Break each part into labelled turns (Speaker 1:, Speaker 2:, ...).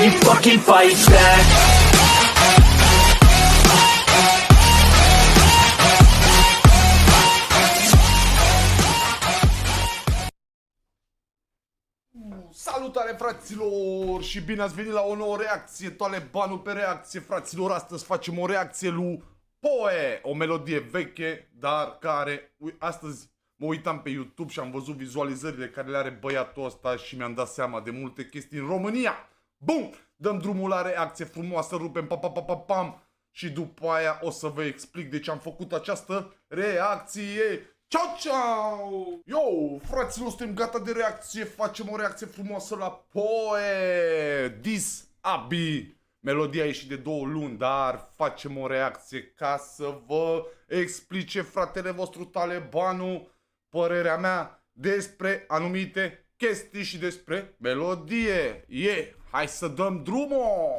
Speaker 1: he fucking fights back.
Speaker 2: Salutare fraților și bine ați venit la o nouă reacție, Talebanul pe reacție, fraților. Astăzi facem o reacție lui Poe, o melodie veche, dar care, astăzi mă uitam pe YouTube și am văzut vizualizările care le are băiatul ăsta și mi-am dat seama de multe chestii în România. Bum! Dăm drumul la reacție frumoasă, rupem pam și după aia o să vă explic de ce am făcut această reacție. Ciao, ciao! Yo, fraților, suntem gata de reacție, facem o reacție frumoasă la Poe, Dis Abi. Melodia a ieșit de 2 luni, dar facem o reacție ca să vă explice fratele vostru Talebanul părerea mea despre anumite chestii și despre melodie. Hai să dăm drumul!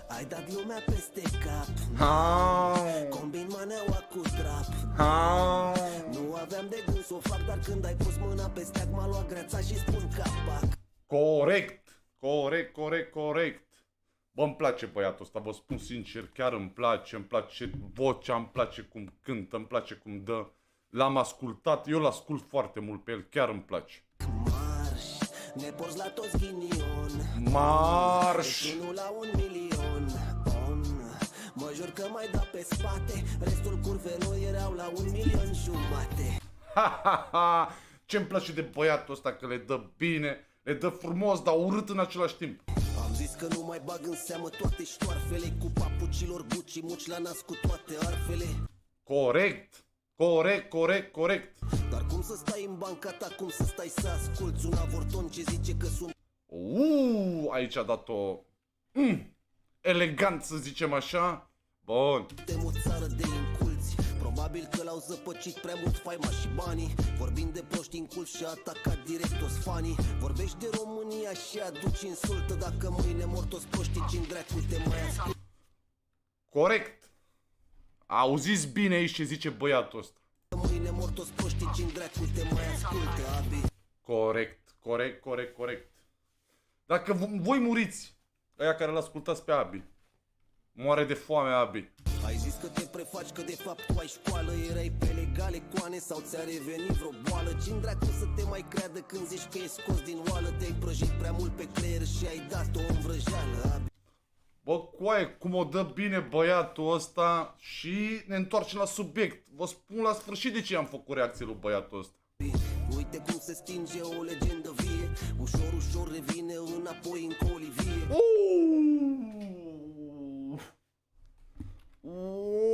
Speaker 3: Ai dat lumea peste cap. Combin maneaua cu trap. Nu aveam de gând să o fac, dar când ai pus mâna pe steag m-a luat greața și spun capac.
Speaker 2: Corect. Bă, îmi place băiatul ăsta, vă spun sincer, chiar îmi place vocea, îmi place cum cântă, îmi place cum dă. L-am ascultat, eu l-ascult foarte mult pe el, chiar îmi place.
Speaker 3: Marș, ne porți la toți ghinion.
Speaker 2: Marș!
Speaker 3: Nu la 1 milion. Mă jur că mai da pe spate. Restul curvelor erau la 1,5 milion.
Speaker 2: Ce-mi place de băiatul ăsta, că le dă bine, le dă frumos, dar urât în același timp.
Speaker 3: Am zis că nu mai bag în seamă toate ștoarfele. Cu papucilor Gucci, muci la nas cu toate arfele.
Speaker 2: Corect.
Speaker 3: Dar cum să stai în banca ta, cum să stai să asculți un avorton ce zice că sunt...
Speaker 2: Aici a dat-o elegant, să zicem așa. Bun.
Speaker 3: Suntem o țară de inculți. Probabil că l-au zăpăcit prea mult faima și banii. Vorbind de proști inculți și a atacat direct toți fanii. Vorbești de România și aduci insultă. Dacă mâine mor toți proștii, ce-n dracu te mai ascult?
Speaker 2: Corect. Auziți bine aici ce zice băiatul ăsta.
Speaker 3: Mâine mor toți proștii, ce-n dracu te mai asculte, abi.
Speaker 2: Corect. Dacă voi muriți, aia care l-ascultați pe Abi, moare de foame Abi.
Speaker 3: Ai zis că te prefaci, că de fapt tu ai școală. Erai pe legale coane sau ți-a revenit vreo boală? Ce-n dracu să te mai creadă când zici că e scos din oală? Te-ai prăjit prea mult pe creier și ai dat-o în vrăjeală, abi.
Speaker 2: Bă, coaie, cum o dă bine băiatul ăsta și ne întoarcem la subiect. Vă spun la sfârșit de ce am făcut reacție lui băiatul ăsta.
Speaker 3: Uite cum se stinge o legendă vie. Ușor revine înapoi în colivie.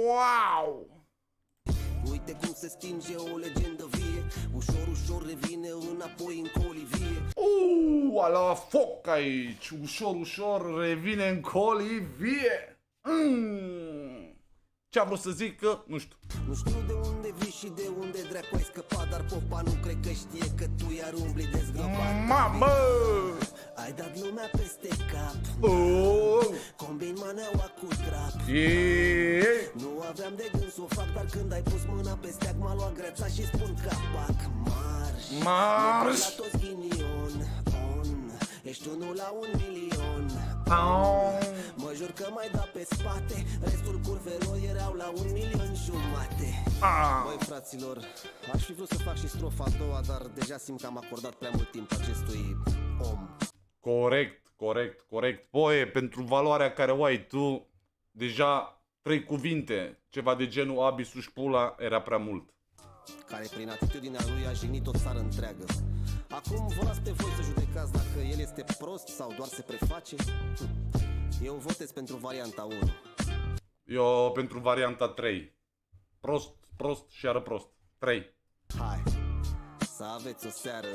Speaker 2: Wow!
Speaker 3: Uite cum se stinge o legendă vie. Ușor revine înapoi în colivie.
Speaker 2: A luat foc aici. Ușor revine în colivie. Ce a vrut să zic că, nu știu.
Speaker 3: Nu știu de unde vii și de unde dracu ai scăpat, dar popa nu cred că știe că tu iar umbli dezgropat.
Speaker 2: Mamă!
Speaker 3: Ai dat lumea peste cap. Combin maneaua cu trap. Nu aveam de gând să o fac, dar când ai pus mâna pe steag m-a luat greața și spun capac. Marș! La toți ghinion. Ești unul la 1 milion. Mă jur că mai da pe spate. Restul curvelor erau la 1,5 milion. Băi fraților, aș fi vrut să fac și strofa a doua, dar deja simt că am acordat prea mult timp acestui om.
Speaker 2: Corect. Poe, pentru valoarea care o ai tu, deja 3 cuvinte, ceva de genul Abi suși pula, era prea mult.
Speaker 3: Care prin atitudinea lui a jignit o țară întreagă. Acum vă las pe voi să judecați dacă el este prost sau doar se preface. Eu votez pentru varianta 1.
Speaker 2: Eu pentru varianta 3. Prost și ară prost. 3.
Speaker 3: Hai, să aveți o seară.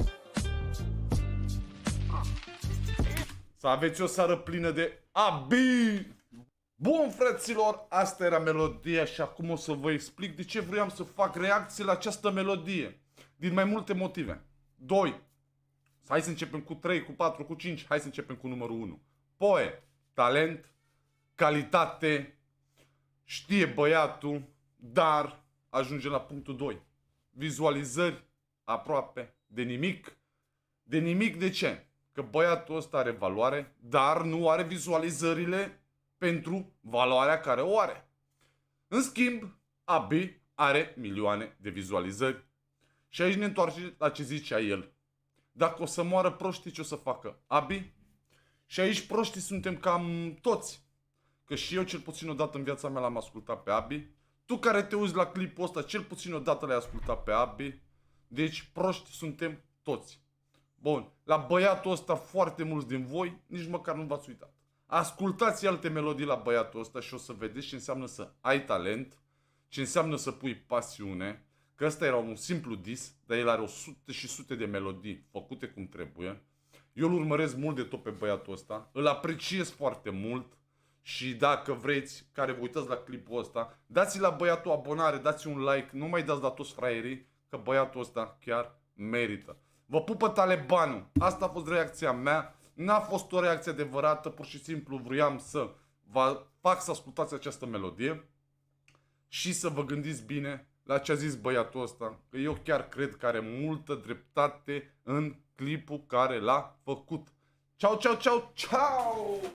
Speaker 2: Să aveți o seară plină de Abi! Bun, fraților, asta era melodia și acum o să vă explic de ce vreau să fac reacție la această melodie. Din mai multe motive. 2. Hai să începem cu 3, cu 4, cu 5. Hai să începem cu numărul 1. Poe, talent, calitate, știe băiatul, dar ajungem la punctul 2. Vizualizări aproape de nimic. De nimic de ce? că băiatul ăsta are valoare, dar nu are vizualizările pentru valoarea care o are. În schimb, Abi are milioane de vizualizări. Și aici ne întoarce la ce zicea el. Dacă o să moară proștii, ce o să facă Abi? Și aici proștii suntem cam toți. Că și eu cel puțin odată în viața mea l-am ascultat pe Abi. Tu care te uiți la clipul ăsta, cel puțin odată l-ai ascultat pe Abi. Deci proști suntem toți. Bun, la băiatul ăsta foarte mulți din voi nici măcar nu v-ați uitat. Ascultați alte melodii la băiatul ăsta și o să vedeți ce înseamnă să ai talent, ce înseamnă să pui pasiune. Că ăsta era un simplu dis, dar el are 100 și sute de melodii făcute cum trebuie. Eu îl urmăresc mult de tot pe băiatul ăsta, îl apreciez foarte mult și dacă vreți, care vă uitați la clipul ăsta, dați-i la băiatul abonare, dați un like, nu mai dați la toți fraierii, că băiatul ăsta chiar merită. Vă pupă Talebanul, asta a fost reacția mea, n-a fost o reacție adevărată, pur și simplu vroiam să vă fac să ascultați această melodie și să vă gândiți bine la ce a zis băiatul ăsta, că eu chiar cred că are multă dreptate în clipul care l-a făcut. Ciao, ciao, ciao, ciao!